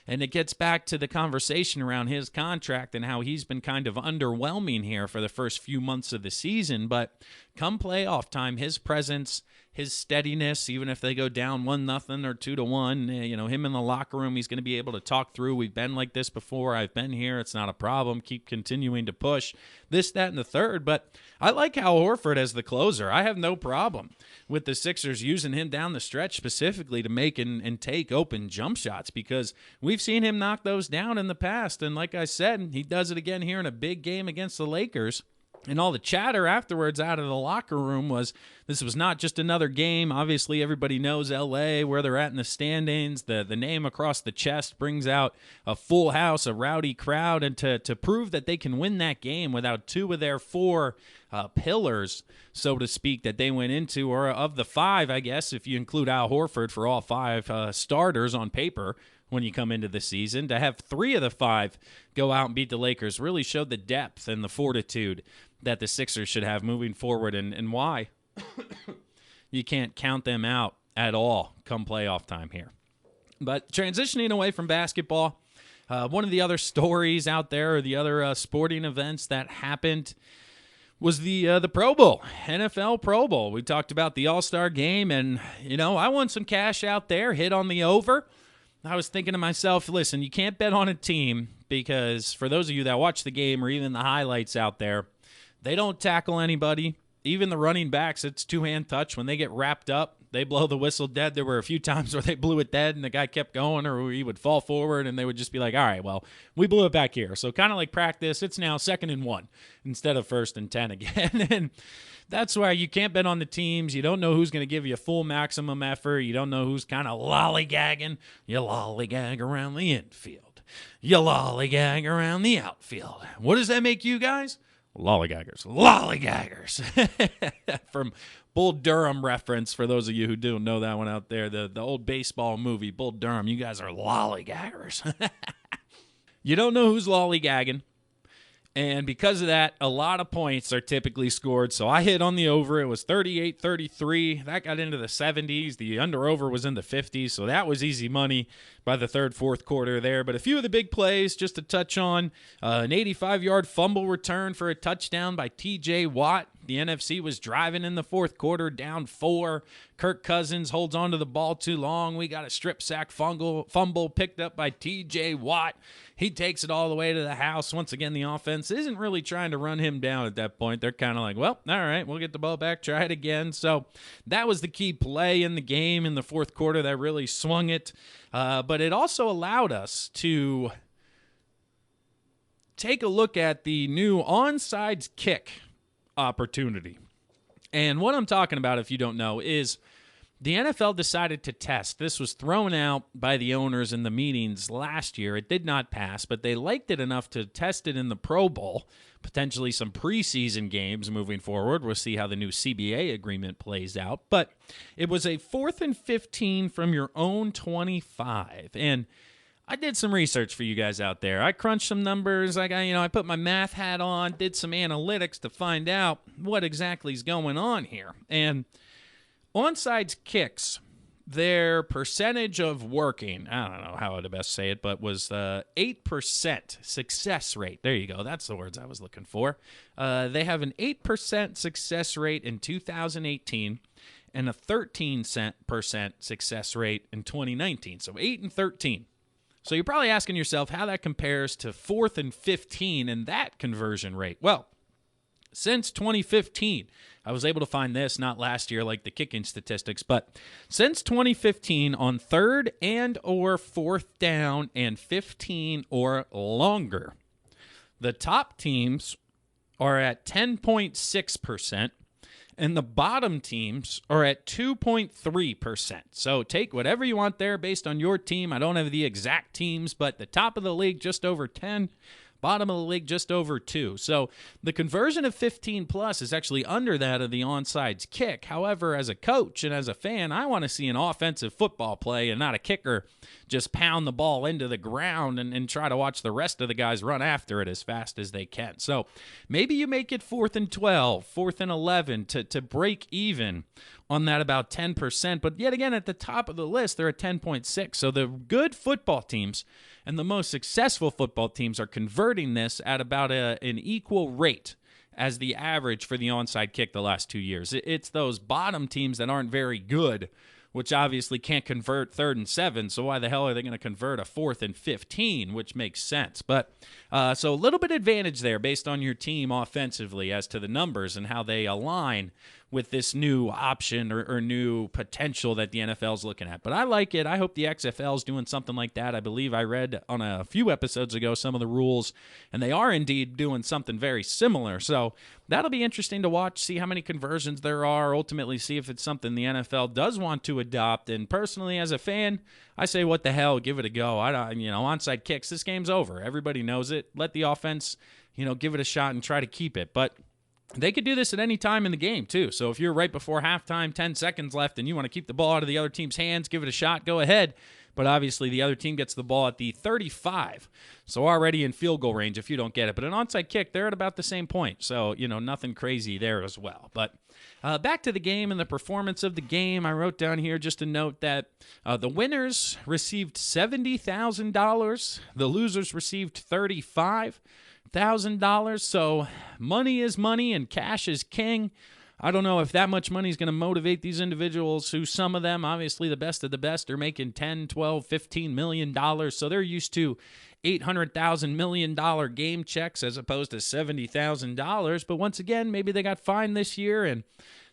and it gets back to the conversation around his contract and how he's been kind of underwhelming here for the first few months of the season. But come playoff time, his presence, his steadiness, even if they go down 1-0 or 2-1, him in the locker room, he's going to be able to talk through. We've been like this before. I've been here. It's not a problem. Keep continuing to push this, that, and the third. But I like Al Horford as the closer. I have no problem with the Sixers using him down the stretch specifically to make and take open jump shots, because we've seen him knock those down in the past. And like I said, he does it again here in a big game against the Lakers. And all the chatter afterwards out of the locker room was this was not just another game. Obviously, everybody knows L.A., where they're at in the standings. The name across the chest brings out a full house, a rowdy crowd. And to prove that they can win that game without 2 of their 4 pillars, so to speak, that they went into, or of the 5, I guess, if you include Al Horford for all 5 starters on paper when you come into the season, to have 3 of the 5 go out and beat the Lakers really showed the depth and the fortitude that the Sixers should have moving forward, and why you can't count them out at all come playoff time here. But transitioning away from basketball, one of the other stories out there, or the other sporting events that happened, was the Pro Bowl, NFL Pro Bowl. We talked about the All-Star Game, and, I won some cash out there, hit on the over. I was thinking to myself, listen, you can't bet on a team, because for those of you that watch the game or even the highlights out there, they don't tackle anybody. Even the running backs, it's two-hand touch. When they get wrapped up, they blow the whistle dead. There were a few times where they blew it dead and the guy kept going, or he would fall forward and they would just be like, all right, well, we blew it back here. So kind of like practice, it's now 2nd and 1 instead of 1st and 10 again. And that's why you can't bet on the teams. You don't know who's going to give you full maximum effort. You don't know who's kind of lollygagging. You lollygag around the infield. You lollygag around the outfield. What does that make you guys? Lollygaggers. From Bull Durham reference, for those of you who don't know that one out there, the old baseball movie, Bull Durham. You guys are lollygaggers. You don't know who's lollygagging. And because of that, a lot of points are typically scored. So I hit on the over. It was 38-33. That got into the 70s. The under-over was in the 50s. So that was easy money by the third, fourth quarter there. But a few of the big plays just to touch on. An 85-yard fumble return for a touchdown by T.J. Watt. The NFC was driving in the fourth quarter, down 4. Kirk Cousins holds onto the ball too long. We got a strip sack fumble picked up by T.J. Watt. He takes it all the way to the house. Once again, the offense isn't really trying to run him down at that point. They're kind of like, well, all right, we'll get the ball back, try it again. So that was the key play in the game in the fourth quarter that really swung it. But it also allowed us to take a look at the new onside kick opportunity. And what I'm talking about, if you don't know, is the NFL decided to test. This was thrown out by the owners in the meetings last year. It did not pass, but they liked it enough to test it in the Pro Bowl, potentially some preseason games moving forward. We'll see how the new CBA agreement plays out. But it was a 4th and 15 from your own 25. And I did some research for you guys out there. I crunched some numbers. I put my math hat on, did some analytics to find out what exactly is going on here. And onside kicks, their percentage of working, I don't know how to best say it, but was 8% success rate. There you go. That's the words I was looking for. They have an 8% success rate in 2018 and a 13% success rate in 2019. So 8 and 13. So you're probably asking yourself how that compares to 4th and 15 and that conversion rate. Well, since 2015, I was able to find this, not last year like the kicking statistics, but since 2015 on 3rd and or 4th down and 15 or longer, the top teams are at 10.6%. And the bottom teams are at 2.3%. So take whatever you want there based on your team. I don't have the exact teams, but the top of the league just over 10, bottom of the league just over 2. So the conversion of 15 plus is actually under that of the onside kick. However, as a coach and as a fan, I want to see an offensive football play and not a kicker just pound the ball into the ground and try to watch the rest of the guys run after it as fast as they can. So maybe you make it 4th and 12, 4th and 11 to break even on that about 10%. But yet again, at the top of the list, they're at 10.6. So the good football teams and the most successful football teams are converting this at about an equal rate as the average for the onside kick the last 2 years. It's those bottom teams that aren't very good, which obviously can't convert 3rd and 7, so why the hell are they going to convert a 4th and 15, which makes sense. But so a little bit advantage there based on your team offensively as to the numbers and how they align with this new option or new potential that the NFL is looking at. But I like it. I hope the XFL is doing something like that. I believe I read on a few episodes ago some of the rules, and they are indeed doing something very similar. So that'll be interesting to watch, see how many conversions there are, ultimately see if it's something the NFL does want to adopt. And personally, as a fan, I say, what the hell, give it a go. Onside kicks, this game's over. Everybody knows it. Let the offense, give it a shot and try to keep it. But they could do this at any time in the game, too. So if you're right before halftime, 10 seconds left, and you want to keep the ball out of the other team's hands, give it a shot, go ahead. But obviously the other team gets the ball at the 35. So already in field goal range if you don't get it. But an onside kick, they're at about the same point. So, nothing crazy there as well. But back to the game and the performance of the game, I wrote down here just a note that the winners received $70,000. The losers received $35,000. So money is money and cash is king. I don't know if that much money is going to motivate these individuals who some of them, obviously the best of the best, are making $10, $12, $15 million. So they're used to $800,000 million game checks as opposed to $70,000. But once again, maybe they got fined this year and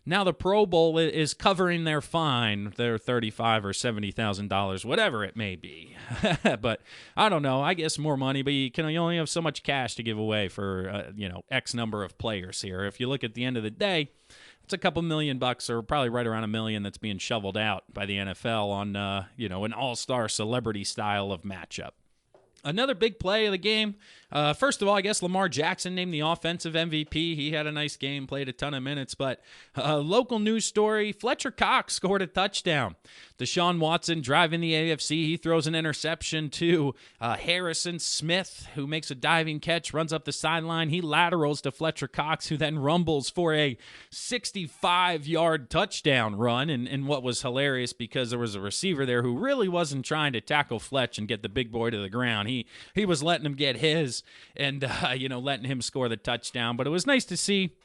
now the Pro Bowl is covering their fine, their $35,000 or $70,000, whatever it may be. But I don't know. I guess more money, but you only have so much cash to give away for X number of players here. If you look at the end of the day, it's a couple $1,000,000 or probably right around $1 million that's being shoveled out by the NFL on an all-star celebrity style of matchup. Another big play of the game. First of all, I guess Lamar Jackson named the offensive MVP. He had a nice game, played a ton of minutes. But local news story, Fletcher Cox scored a touchdown. Deshaun Watson driving the AFC. He throws an interception to Harrison Smith, who makes a diving catch, runs up the sideline. He laterals to Fletcher Cox, who then rumbles for a 65-yard touchdown run. And what was hilarious, because there was a receiver there who really wasn't trying to tackle Fletch and get the big boy to the ground. He was letting him get his and, letting him score the touchdown. But it was nice to see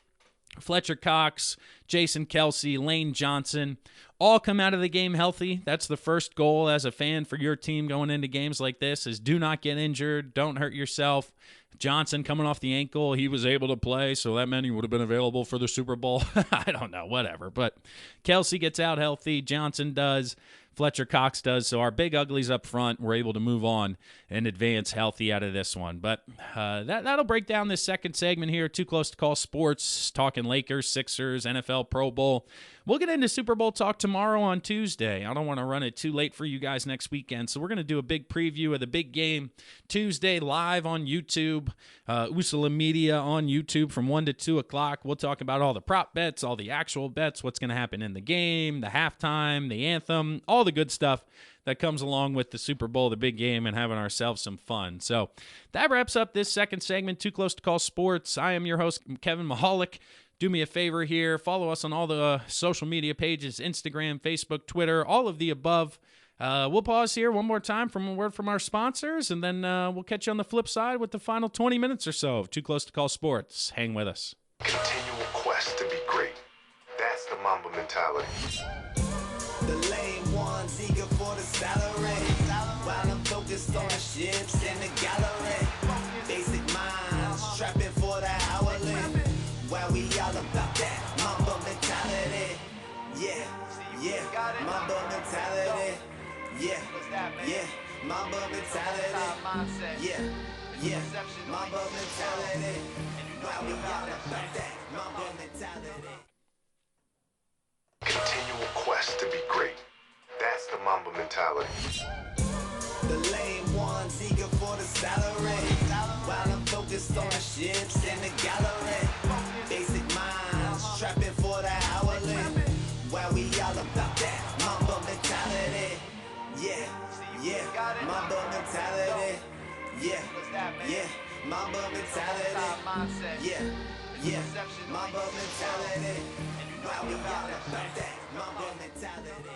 Fletcher Cox, Jason Kelsey, Lane Johnson all come out of the game healthy. That's the first goal as a fan for your team going into games like this, is do not get injured, don't hurt yourself. Johnson coming off the ankle, he was able to play, so that meant he would have been available for the Super Bowl. I don't know, whatever. But Kelsey gets out healthy, Johnson does, Fletcher Cox does, so our big uglies up front were able to move on and advance healthy out of this one. But that'll break down this second segment here. Too Close to Call Sports, talking Lakers, Sixers, NFL Pro Bowl. We'll get into Super Bowl talk tomorrow on Tuesday. I don't want to run it too late for you guys next weekend, so we're going to do a big preview of the big game Tuesday live on YouTube, Usala Media on YouTube from 1 to 2 o'clock. We'll talk about all the prop bets, all the actual bets, what's going to happen in the game, the halftime, the anthem, all the good stuff that comes along with the Super Bowl, the big game, and having ourselves some fun. So that wraps up this second segment, Too Close to Call Sports. I am your host, Kevin Mahalik. Do me a favor here. Follow us on all the social media pages, Instagram, Facebook, Twitter, all of the above. We'll pause here one more time from a word from our sponsors, and then we'll catch you on the flip side with the final 20 minutes or so of Too Close to Call Sports. Hang with us. Continual quest to be great. That's the Mamba mentality. The lame ones eager for the salary, while I'm focused on the ships in the gallery. Basic minds trapping for the hourly, while we all about that Mamba mentality. Yeah, Mamba mentality. Yeah, Mamba mentality. Yeah, Mamba mentality. While we all about that Mamba mentality. Continual quest to be great. That's the Mamba mentality. The lame ones eager for the salary, while I'm focused on the ships in the gallery. Basic minds trapping for the hourly, while we all about that Mamba mentality. Yeah, Mamba mentality. Yeah, Mamba mentality. Yeah, Mamba mentality.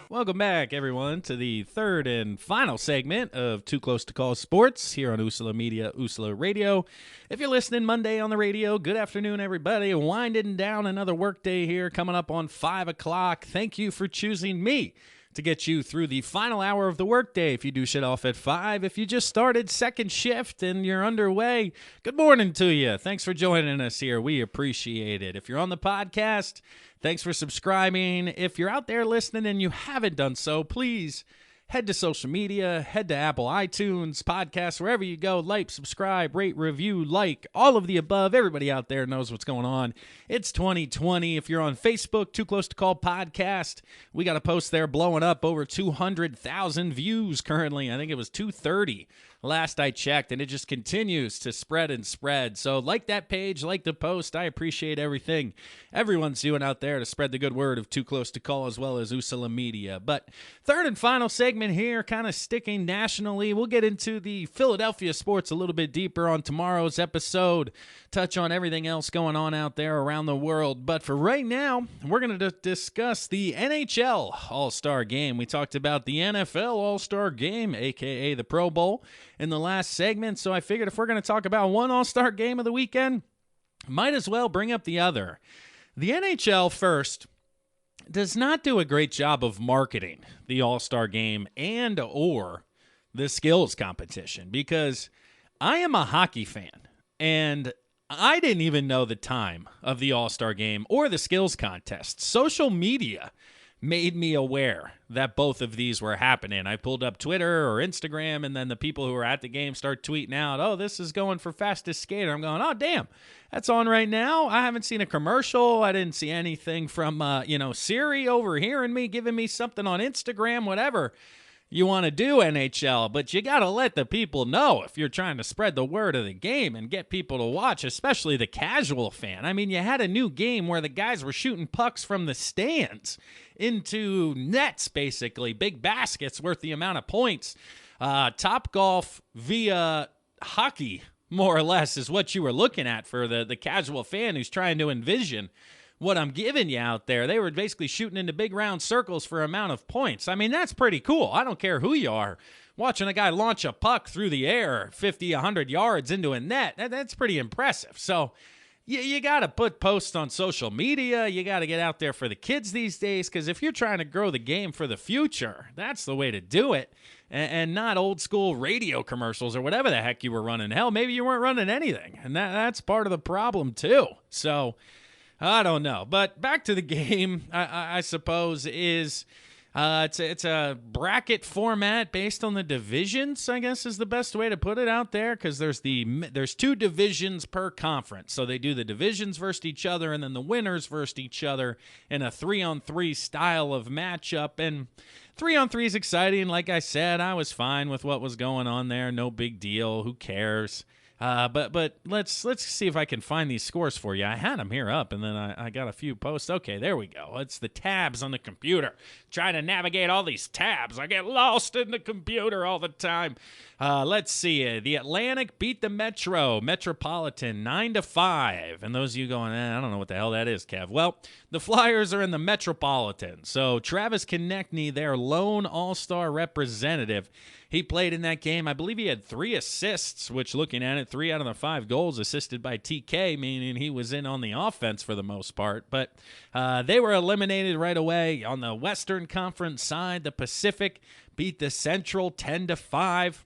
Welcome back, everyone, to the third and final segment of Too Close to Call Sports here on Usala Media, Usala Radio. If you're listening Monday on the radio, good afternoon, everybody. Winding down another workday here, coming up on 5 o'clock. Thank you for choosing me to get you through the final hour of the workday. If you do shit off at 5, if you just started second shift and you're underway, good morning to you. Thanks for joining us here. We appreciate it. If you're on the podcast, thanks for subscribing. If you're out there listening and you haven't done so, please head to social media, head to Apple iTunes, podcasts, wherever you go. Like, subscribe, rate, review, like, all of the above. Everybody out there knows what's going on. It's 2020. If you're on Facebook, Too Close to Call Podcast, we got a post there blowing up over 200,000 views currently. I think it was 230 last I checked, and it just continues to spread and spread. So like that page, like the post. I appreciate everything everyone's doing out there to spread the good word of Too Close to Call, as well as Usala Media. But third and final segment here, kind of sticking nationally. We'll get into the Philadelphia sports a little bit deeper on tomorrow's episode, touch on everything else going on out there around the world. But for right now, we're going to discuss the NHL All-Star Game. We talked about the NFL All-Star Game, a.k.a. the Pro Bowl, in the last segment, so I figured if we're going to talk about one All-Star Game of the weekend, might as well bring up the other. The NHL first does not do a great job of marketing the All-Star Game and or the skills competition, because I am a hockey fan, and I didn't even know the time of the All-Star Game or the skills contest. Social media made me aware that both of these were happening. I pulled up Twitter or Instagram, and then the people who were at the game start tweeting out, oh, this is going for fastest skater. I'm going, oh, damn, that's on right now. I haven't seen a commercial. I didn't see anything from, Siri overhearing me, giving me something on Instagram, whatever. you want to do NHL, but you got to let the people know if you're trying to spread the word of the game and get people to watch, especially the casual fan. I mean, you had a new game where the guys were shooting pucks from the stands into nets, basically, big baskets worth the amount of points. Topgolf via hockey, more or less, is what you were looking at for the casual fan who's trying to envision what I'm giving you out there. They were basically shooting into big round circles for amount of points. I mean, that's pretty cool. I don't care who you are. Watching a guy launch a puck through the air 50, 100 yards into a net, that's pretty impressive. So you got to put posts on social media. You got to get out there for the kids these days, because if you're trying to grow the game for the future, that's the way to do it, and not old school radio commercials or whatever the heck you were running. Hell, maybe you weren't running anything, and that's part of the problem too. So I don't know. But back to the game, I suppose, is it's a bracket format based on the divisions, I guess is the best way to put it out there, because there's 2 divisions per conference. So they do the divisions versus each other and then the winners versus each other in a 3-on-3 style of matchup. And 3-on-3 is exciting. Like I said, I was fine with what was going on there. No big deal. Who cares? But let's see if I can find these scores for you. I had them here up, and then I got a few posts. Okay, there we go. It's the tabs on the computer. Trying to navigate all these tabs. I get lost in the computer all the time. Let's see. The Atlantic beat the Metropolitan 9-5. And those of you going, I don't know what the hell that is, Kev. Well, the Flyers are in the Metropolitan. So Travis Konechny, their lone all-star representative, he played in that game. I believe he had 3 assists, which, looking at it, 3 out of the 5 goals assisted by TK, meaning he was in on the offense for the most part. But they were eliminated right away. On the Western Conference side, the Pacific beat the Central 10-5.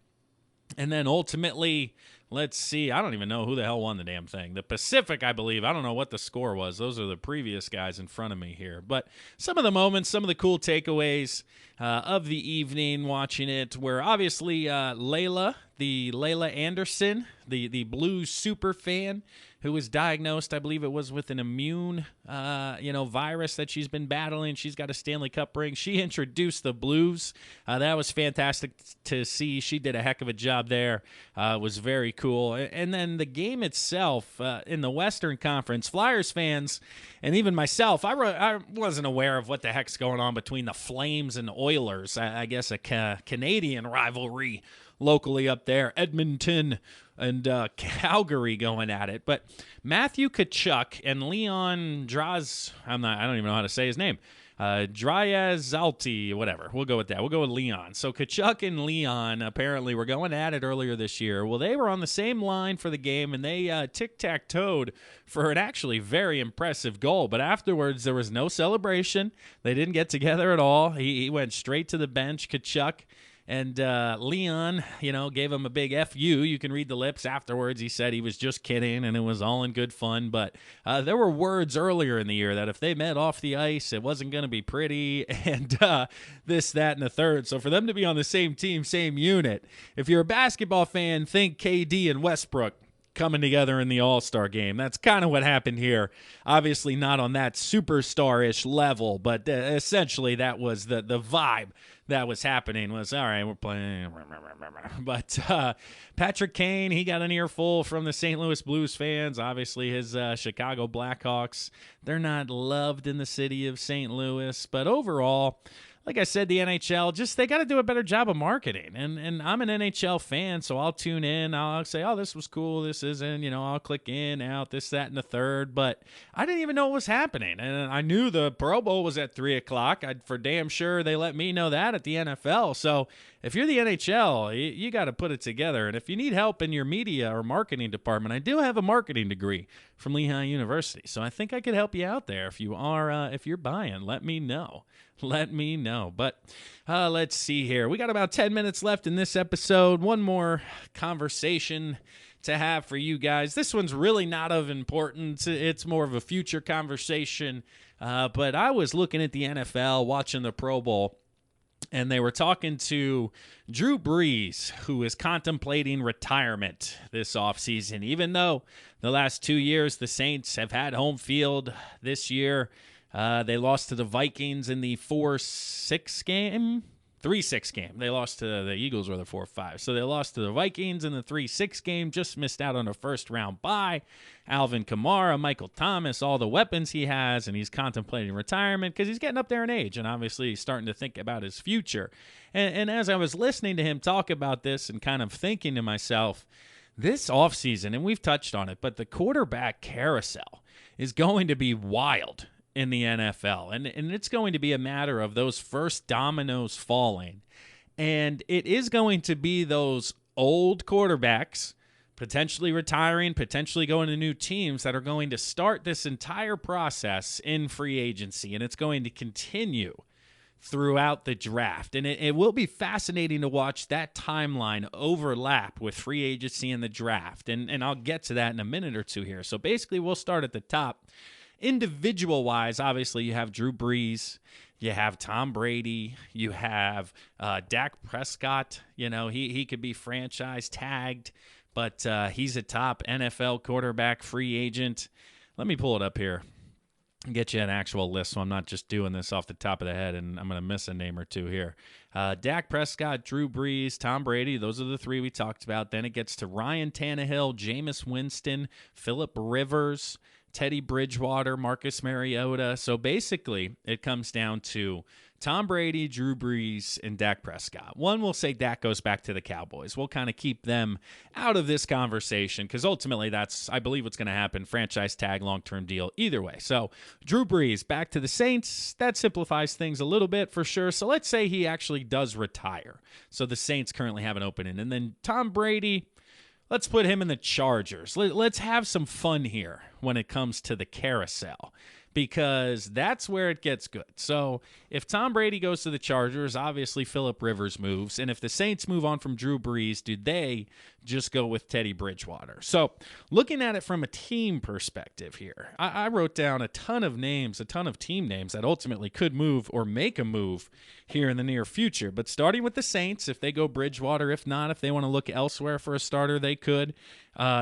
And then ultimately, let's see, I don't even know who the hell won the damn thing. The Pacific, I believe. I don't know what the score was. Those are the previous guys in front of me here. But some of the moments, some of the cool takeaways of the evening watching it were obviously Layla Anderson, the Blues super fan, who was diagnosed, I believe it was, with an immune virus that she's been battling. She's got a Stanley Cup ring. She introduced the Blues. That was fantastic to see. She did a heck of a job there. It was very cool. And then the game itself in the Western Conference, Flyers fans, and even myself, I wasn't aware of what the heck's going on between the Flames and Oilers. I guess a Canadian rivalry locally up there, Edmonton and Calgary going at it. But Matthew Tkachuk and Leon Draz, I don't even know how to say his name, Dryazalti, whatever. We'll go with that. We'll go with Leon. So Tkachuk and Leon apparently were going at it earlier this year. Well, they were on the same line for the game, and they tic-tac-toed for an actually very impressive goal. But afterwards, there was no celebration. They didn't get together at all. He went straight to the bench, Tkachuk. And Leon, gave him a big F you. You can read the lips afterwards. He said he was just kidding, and it was all in good fun. But there were words earlier in the year that if they met off the ice, it wasn't going to be pretty, and this, that, and the third. So for them to be on the same team, same unit, if you're a basketball fan, think KD and Westbrook coming together in the All-Star game. That's kind of what happened here. Obviously not on that superstar-ish level, but essentially that was the vibe that was happening. Was, all right, we're playing. But Patrick Kane, he got an earful from the St. Louis Blues fans. Obviously his Chicago Blackhawks, they're not loved in the city of St. Louis. But overall, like I said, the NHL, they got to do a better job of marketing. And I'm an NHL fan, so I'll tune in. I'll say, oh, this was cool. This isn't. I'll click in, out, this, that, and the third. But I didn't even know what was happening. And I knew the Pro Bowl was at 3 o'clock. For damn sure they let me know that at the NFL. So if you're the NHL, you got to put it together. And if you need help in your media or marketing department, I do have a marketing degree from Lehigh University. So I think I could help you out there. If you're buying, let me know. Let me know. But let's see here. We got about 10 minutes left in this episode. One more conversation to have for you guys. This one's really not of importance. It's more of a future conversation. But I was looking at the NFL, watching the Pro Bowl, and they were talking to Drew Brees, who is contemplating retirement this offseason. Even though the last 2 years the Saints have had home field, this year they lost to the Vikings in the 4-6 game. 3-6 game. They lost to the Eagles were the 4-5. So they lost to the Vikings in the 3-6 game, just missed out on a first-round bye. Alvin Kamara, Michael Thomas, all the weapons he has, and he's contemplating retirement because he's getting up there in age, and obviously he's starting to think about his future. And as I was listening to him talk about this and kind of thinking to myself, this offseason, and we've touched on it, but the quarterback carousel is going to be wild in the NFL. And it's going to be a matter of those first dominoes falling. And it is going to be those old quarterbacks potentially retiring, potentially going to new teams that are going to start this entire process in free agency. And it's going to continue throughout the draft. And it will be fascinating to watch that timeline overlap with free agency and the draft. And I'll get to that in a minute or two here. So basically, we'll start at the top. Individual-wise, obviously, you have Drew Brees, you have Tom Brady, you have Dak Prescott. You know, he could be franchise tagged, but he's a top NFL quarterback free agent. Let me pull it up here and get you an actual list, so I'm not just doing this off the top of the head, and I'm going to miss a name or two here. Dak Prescott, Drew Brees, Tom Brady, those are the three we talked about. Then it gets to Ryan Tannehill, Jameis Winston, Phillip Rivers, Teddy Bridgewater, Marcus Mariota. So basically, it comes down to Tom Brady, Drew Brees, and Dak Prescott. One will say Dak goes back to the Cowboys. We'll kind of keep them out of this conversation because ultimately that's, I believe, what's going to happen. Franchise tag, long-term deal, either way. So Drew Brees back to the Saints. That simplifies things a little bit for sure. So let's say he actually does retire. So the Saints currently have an opening. And then Tom Brady, let's put him in the Chargers. Let's have some fun here when it comes to the carousel, because that's where it gets good. So if Tom Brady goes to the Chargers, obviously Phillip Rivers moves. And if the Saints move on from Drew Brees, do they just go with Teddy Bridgewater? So looking at it from a team perspective here, I wrote down a ton of names, a ton of team names that ultimately could move or make a move here in the near future. But starting with the Saints, if they go Bridgewater, if not, if they want to look elsewhere for a starter, they could.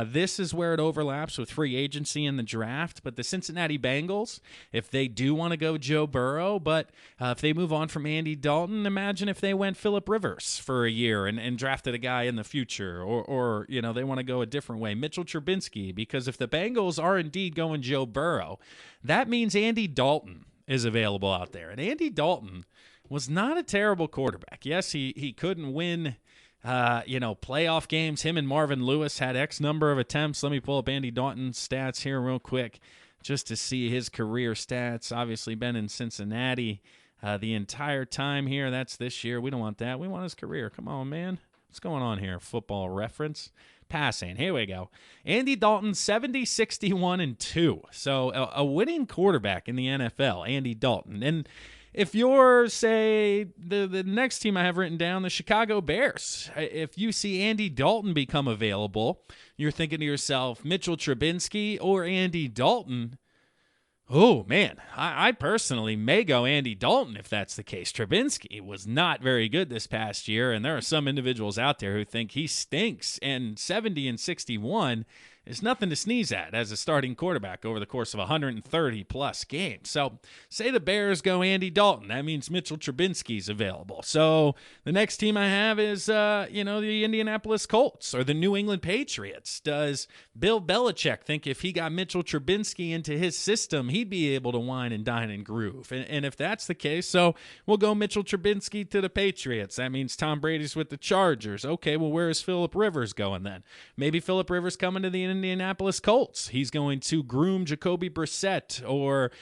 This is where it overlaps with free agency and the draft. But the Cincinnati Bengals, if they do want to go Joe Burrow, but if they move on from Andy Dalton, imagine if they went Phillip Rivers for a year and drafted a guy in the future, or you know, they want to go a different way, Mitchell Trubisky, because if the Bengals are indeed going Joe Burrow, that means Andy Dalton is available out there. And Andy Dalton was not a terrible quarterback. Yes, he couldn't win playoff games. Him and Marvin Lewis had X number of attempts. Let me pull up Andy Dalton's stats here real quick just to see his career stats. Obviously been in Cincinnati the entire time here. That's this year. We don't want that. We want his career. Come on, man. What's going on here? Football Reference. Passing. Here we go. Andy Dalton, 70, 61, and 2. So a winning quarterback in the NFL, Andy Dalton. And if you're, say, the next team I have written down, the Chicago Bears, if you see Andy Dalton become available, you're thinking to yourself, Mitchell Trubisky or Andy Dalton. Oh, man, I personally may go Andy Dalton if that's the case. Trubisky was not very good this past year, and there are some individuals out there who think he stinks, and 70 and 61 is nothing to sneeze at as a starting quarterback over the course of 130-plus games. So say the Bears go Andy Dalton. That means Mitchell Trubisky's available. So the next team I have is, the Indianapolis Colts or the New England Patriots. Does Bill Belichick think if he got Mitchell Trubisky into his system, he'd be able to wine and dine and groove? And if that's the case, so we'll go Mitchell Trubisky to the Patriots. That means Tom Brady's with the Chargers. Okay, well, where is Phillip Rivers going then? Maybe Phillip Rivers coming to the Indianapolis Colts. He's going to groom Jacoby Brissett or,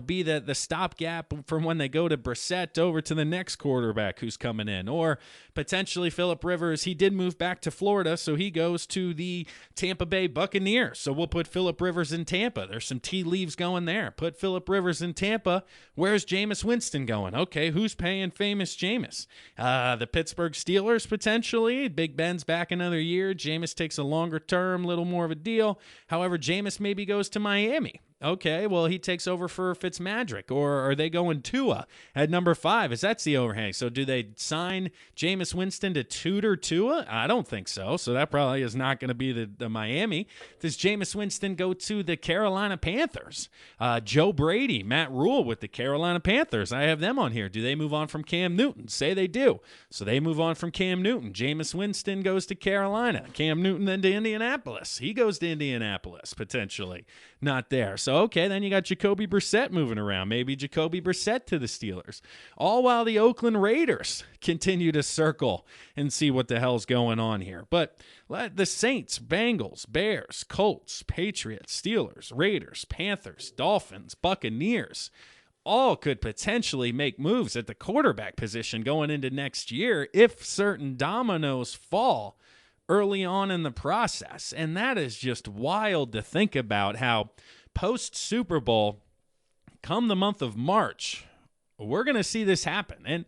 be the stopgap from when they go to Brissett over to the next quarterback who's coming in. Or potentially Phillip Rivers, he did move back to Florida, so he goes to the Tampa Bay Buccaneers. So we'll put Phillip Rivers in Tampa. There's some tea leaves going there. Put Phillip Rivers in Tampa. Where's Jameis Winston going? Okay, who's paying famous Jameis? The Pittsburgh Steelers, potentially. Big Ben's back another year. Jameis takes a longer term, little more of a deal. However, Jameis maybe goes to Miami. Okay, well, he takes over for Fitzmagic, or are they going Tua at number 5? As that's the overhang. So do they sign Jameis Winston to tutor Tua? I don't think so. So that probably is not going to be the Miami. Does Jameis Winston go to the Carolina Panthers? Joe Brady, Matt Rule with the Carolina Panthers. I have them on here. Do they move on from Cam Newton? Say they do. So they move on from Cam Newton. Jameis Winston goes to Carolina. Cam Newton then to Indianapolis. He goes to Indianapolis, potentially. Not there. So, okay, then you got Jacoby Brissett moving around. Maybe Jacoby Brissett to the Steelers. All while the Oakland Raiders continue to circle and see what the hell's going on here. But the Saints, Bengals, Bears, Colts, Patriots, Steelers, Raiders, Panthers, Dolphins, Buccaneers, all could potentially make moves at the quarterback position going into next year if certain dominoes fall early on in the process. And that is just wild to think about, how post-Super Bowl, come the month of March, we're going to see this happen. And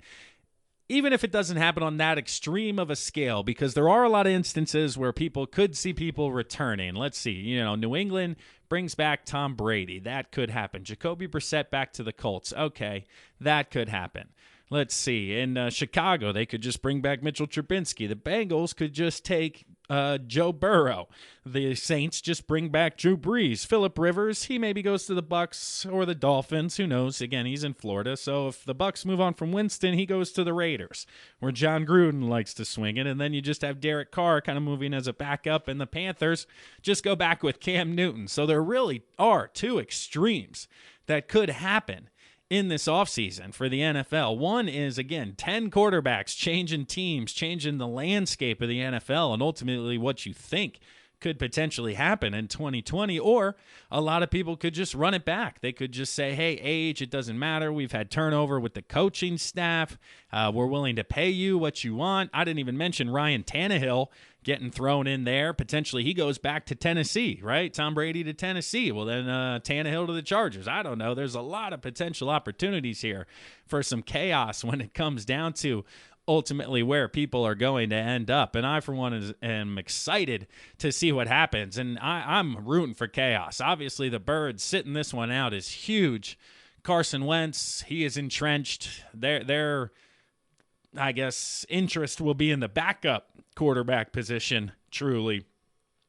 even if it doesn't happen on that extreme of a scale, because there are a lot of instances where people could see people returning. Let's see, New England brings back Tom Brady. That could happen. Jacoby Brissett back to the Colts. Okay, that could happen. Let's see. In Chicago, they could just bring back Mitchell Trubisky. The Bengals could just take Joe Burrow. The Saints just bring back Drew Brees. Phillip Rivers, he maybe goes to the Bucks or the Dolphins. Who knows? Again, he's in Florida. So if the Bucks move on from Winston, he goes to the Raiders, where John Gruden likes to swing it. And then you just have Derek Carr kind of moving as a backup, and the Panthers just go back with Cam Newton. So there really are two extremes that could happen in this offseason for the NFL. One is, again, 10 quarterbacks changing teams, changing the landscape of the NFL, and ultimately what you think could potentially happen in 2020. Or a lot of people could just run it back. They could just say, hey, age, it doesn't matter. We've had turnover with the coaching staff. We're willing to pay you what you want. I didn't even mention Ryan Tannehill getting thrown in there. Potentially he goes back to Tennessee, right? Tom Brady to Tennessee. Well, then Tannehill to the Chargers. I don't know. There's a lot of potential opportunities here for some chaos when it comes down to ultimately where people are going to end up. And I, for one, am excited to see what happens. And I'm rooting for chaos. Obviously, the Birds sitting this one out is huge. Carson Wentz, he is entrenched. Their I guess, interest will be in the backup quarterback position, truly.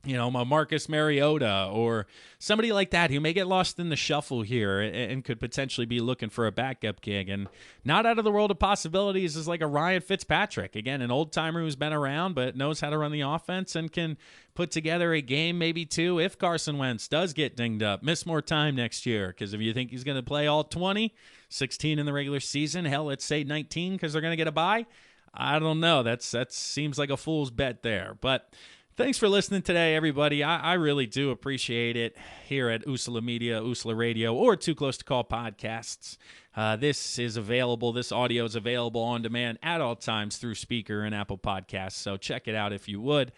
Marcus Mariota or somebody like that who may get lost in the shuffle here and could potentially be looking for a backup gig. And not out of the world of possibilities is like a Ryan Fitzpatrick. Again, an old-timer who's been around but knows how to run the offense and can put together a game, maybe two, if Carson Wentz does get dinged up, miss more time next year. Because if you think he's going to play all 20, 16 in the regular season, hell, let's say 19 because they're going to get a bye, I don't know. That seems like a fool's bet there. But thanks for listening today, everybody. I really do appreciate it here at Usula Media, Usula Radio, or Too Close to Call podcasts. This audio is available on demand at all times through Speaker and Apple Podcasts, so check it out if you would.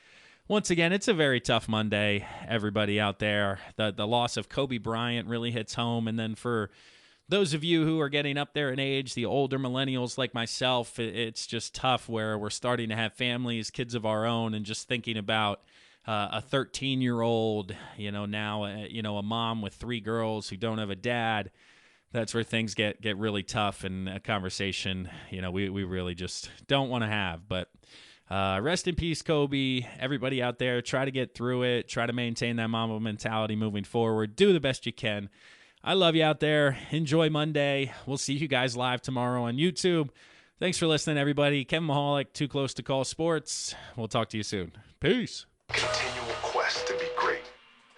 Once again, it's a very tough Monday, everybody out there. The loss of Kobe Bryant really hits home, and then for those of you who are getting up there in age, the older millennials like myself, it's just tough where we're starting to have families, kids of our own, and just thinking about a 13-year-old, now, a mom with 3 girls who don't have a dad. That's where things get really tough, and a conversation, we really just don't want to have. But rest in peace, Kobe. Everybody out there, try to get through it. Try to maintain that Mamba mentality moving forward. Do the best you can. I love you out there. Enjoy Monday. We'll see you guys live tomorrow on YouTube. Thanks for listening, everybody. Kevin Mahalik, Too Close to Call Sports. We'll talk to you soon. Peace. Continual quest to be great.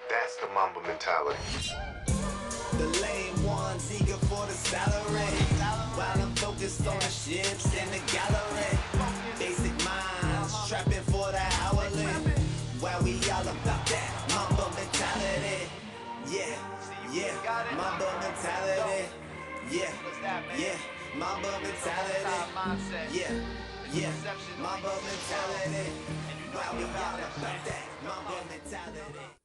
That's the Mamba mentality. The lame ones eager for the salary, while I'm focused on the ships in the gallery. Basic minds trapping for the hourly, while we all about that Mamba mentality. Yeah, Mamba mentality. Yeah, Mamba mentality. Yeah, Mamba mentality. While we all about that Mamba mentality.